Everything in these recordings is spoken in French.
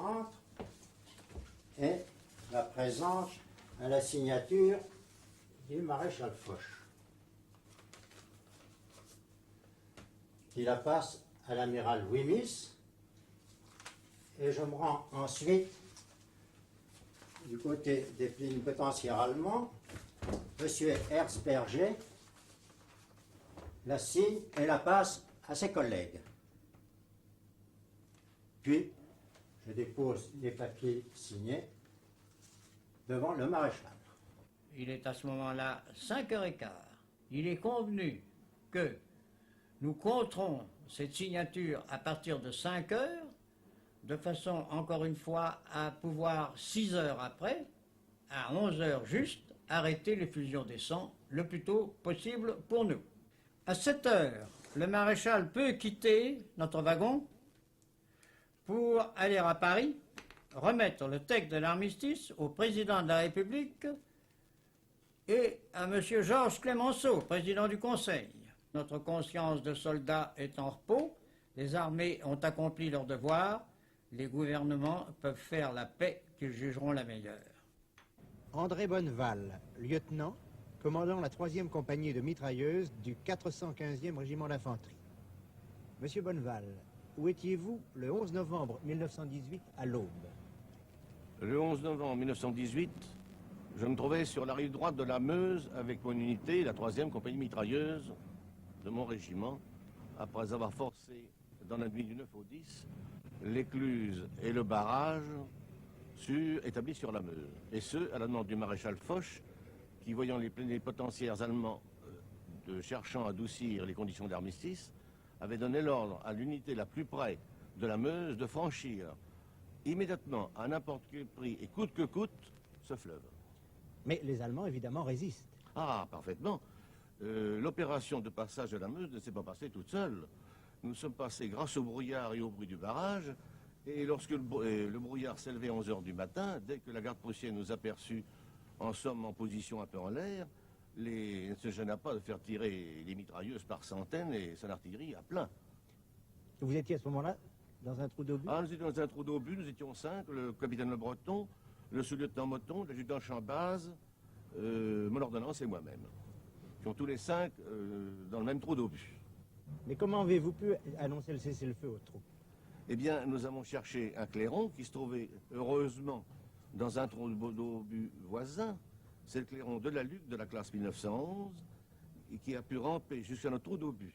centre et la présente à la signature du maréchal Foch, qui la passe à l'amiral Wimmis, et je me rends ensuite du côté des plénipotentiaires allemands. Monsieur Herzberger la signe et la passe à ses collègues. Puis, je dépose les papiers signés devant le maréchal. Il est à ce moment-là 5h15. Il est convenu que nous compterons cette signature à partir de 5h, de façon, encore une fois, à pouvoir 6 heures après, à 11h juste, arrêter l'effusion des sangs le plus tôt possible pour nous. À 7h, le maréchal peut quitter notre wagon pour aller à Paris, remettre le texte de l'armistice au président de la République et à M. Georges Clemenceau, président du Conseil. Notre conscience de soldats est en repos, les armées ont accompli leur devoir, les gouvernements peuvent faire la paix qu'ils jugeront la meilleure. André Bonneval, lieutenant, commandant la 3e compagnie de mitrailleuses du 415e régiment d'infanterie. Monsieur Bonneval, où étiez-vous le 11 novembre 1918 à l'aube? Le 11 novembre 1918, je me trouvais sur la rive droite de la Meuse avec mon unité, la 3e compagnie mitrailleuse de mon régiment, après avoir forcé dans la nuit du 9 au 10 l'écluse et le barrage établis sur la Meuse. Et ce, à la demande du maréchal Foch, qui, voyant les plénipotentiaires allemands cherchant à adoucir les conditions d'armistice, avait donné l'ordre à l'unité la plus près de la Meuse de franchir immédiatement, à n'importe quel prix et coûte que coûte, ce fleuve. Mais les Allemands, évidemment, résistent. Ah, parfaitement. L'opération de passage de la Meuse ne s'est pas passée toute seule. Nous sommes passés grâce au brouillard et au bruit du barrage, et lorsque le brouillard s'est levé à 11h du matin, dès que la garde prussienne nous aperçut, en somme en position un peu en l'air, ne se gêna pas de faire tirer les mitrailleuses par centaines et son artillerie à plein. Vous étiez à ce moment-là dans un trou d'obus? Ah, nous étions dans un trou d'obus, nous étions 5, le capitaine Le Breton, le sous-lieutenant Moton, l'adjudant Chambaz, mon ordonnance et moi-même. Qui ont tous les 5 dans le même trou d'obus. Mais comment avez-vous pu annoncer le cessez-le-feu au trou? Eh bien, nous avons cherché un clairon qui se trouvait heureusement dans un trou d'obus voisin. C'est le clairon de la Luc de la classe 1911 et qui a pu ramper jusqu'à notre trou d'obus.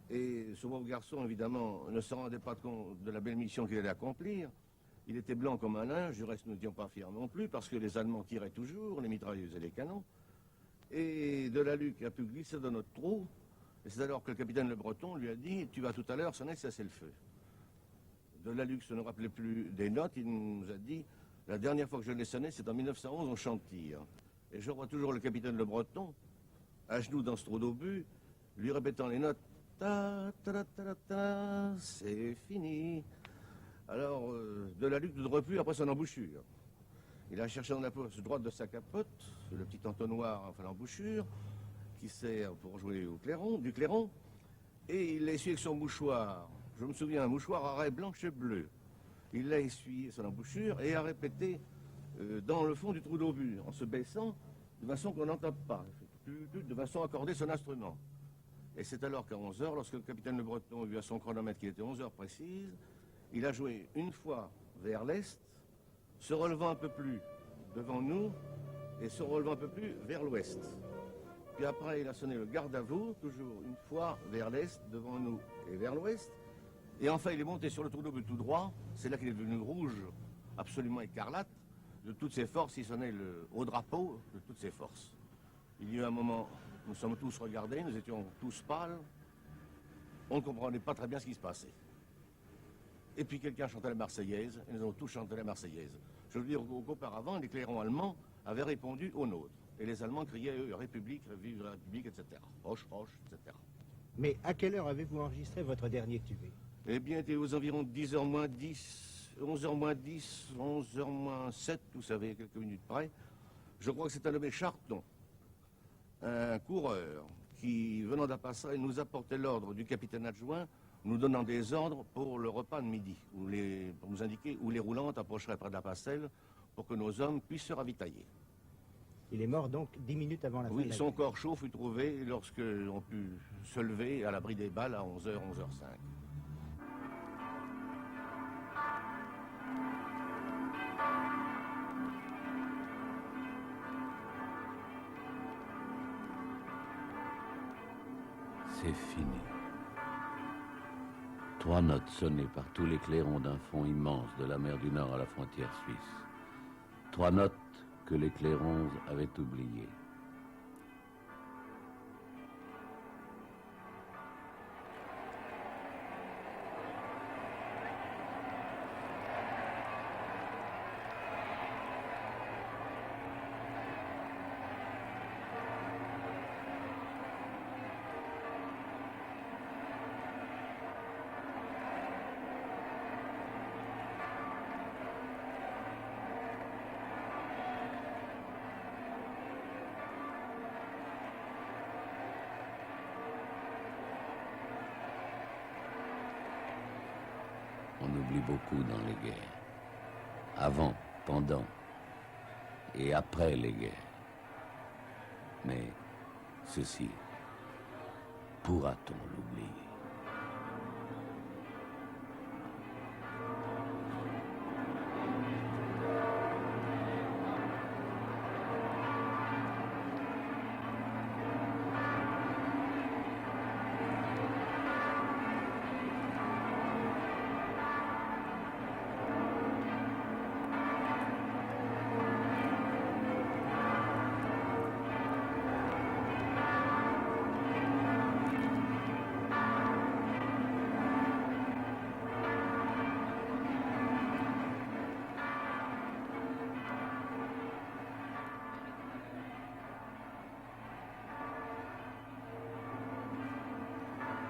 Et ce brave garçon, évidemment, ne se rendait pas compte de la belle mission qu'il allait accomplir. Il était blanc comme un linge, du reste nous n'étions pas fiers non plus, parce que les Allemands tiraient toujours, les mitrailleuses et les canons. Et de la Luc a pu glisser dans notre trou, et c'est alors que le capitaine Le Breton lui a dit « Tu vas tout à l'heure sonner le cessez-le-feu ». De la Luc se ne rappelait plus des notes, il nous a dit « La dernière fois que je l'ai sonné, c'est en 1911 au champ de tir ». Et je vois toujours le capitaine Le Breton, à genoux dans ce trou d'obus, lui répétant les notes « Ta, ta, ta, ta, ta, c'est fini ». Alors, de la Luc ne devrait plus après son embouchure. Il a cherché dans la poche droite de sa capote, le petit entonnoir, enfin l'embouchure, qui sert pour jouer au clairon, du clairon, et il l'a essuyé avec son mouchoir. Je me souviens, un mouchoir à raies blanches et bleues. Il l'a essuyé son embouchure et a répété dans le fond du trou d'obus, en se baissant, de façon qu'on n'entende pas, de façon à accorder son instrument. Et c'est alors qu'à 11h, lorsque le capitaine Le Breton a vu à son chronomètre qu'il était 11h précise, il a joué une fois vers l'est, se relevant un peu plus devant nous et se relevant un peu plus vers l'ouest. Puis après, il a sonné le garde à vous, toujours une fois vers l'est, devant nous et vers l'ouest. Et enfin, il est monté sur le trou d'obus tout droit. C'est là qu'il est devenu rouge, absolument écarlate. De toutes ses forces, il sonnait le haut drapeau de toutes ses forces. Il y a eu un moment, nous sommes tous regardés, nous étions tous pâles. On ne comprenait pas très bien ce qui se passait. Et puis quelqu'un chantait la Marseillaise, et nous avons tous chanté la Marseillaise. Je veux dire qu'auparavant, les clairons allemands avaient répondu au nôtre. Et les Allemands criaient, eux, République, vive la République, etc. Roche, roche, etc. Mais à quelle heure avez-vous enregistré votre dernier tubé? Eh bien, c'était aux environs 10h moins 10, 11h moins 10, 11h moins 7, vous savez, quelques minutes près. Je crois que c'est un nommé Charton, un coureur qui, venant d'Apassay, nous apportait l'ordre du capitaine adjoint nous donnant des ordres pour le repas de midi, pour nous indiquer où les roulantes approcheraient près de la passerelle pour que nos hommes puissent se ravitailler. Il est mort donc 10 minutes avant la fin de Oui, la son guerre. corps chaud fut trouvé lorsqu'on put se lever à l'abri des balles à 11h, 11h05. C'est fini. 3 notes sonnées par tous les clairons d'un fond immense de la mer du Nord à la frontière suisse. 3 notes que les clairons avaient oubliées. On oublie beaucoup dans les guerres. Avant, pendant et après les guerres. Mais ceci, pourra-t-on l'oublier?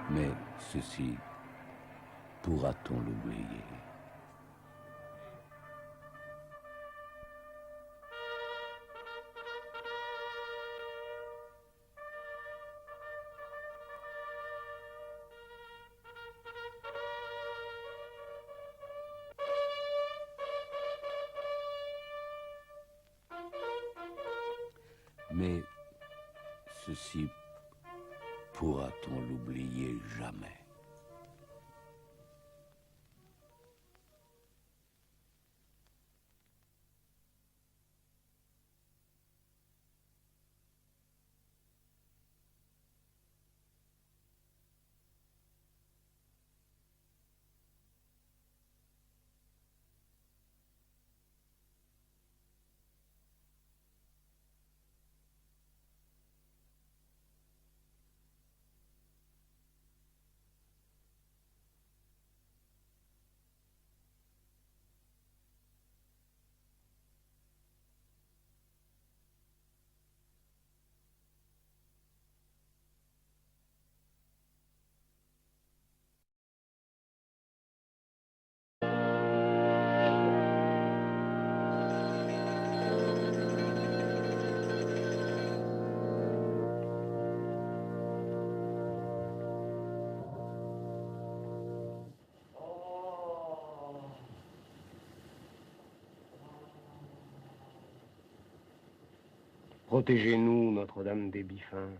Mais ceci, pourra-t-on l'oublier? Mais ceci, pourra-t-on l'oublier jamais? Protégez-nous, Notre-Dame des Biffins.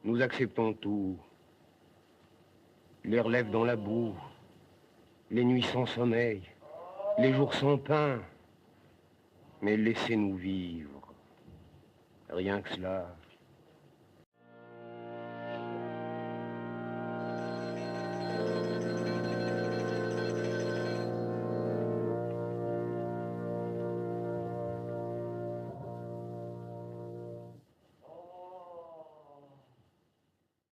Nous acceptons tout. Les relèves dans la boue, les nuits sans sommeil, les jours sans pain. Mais laissez-nous vivre. Rien que cela.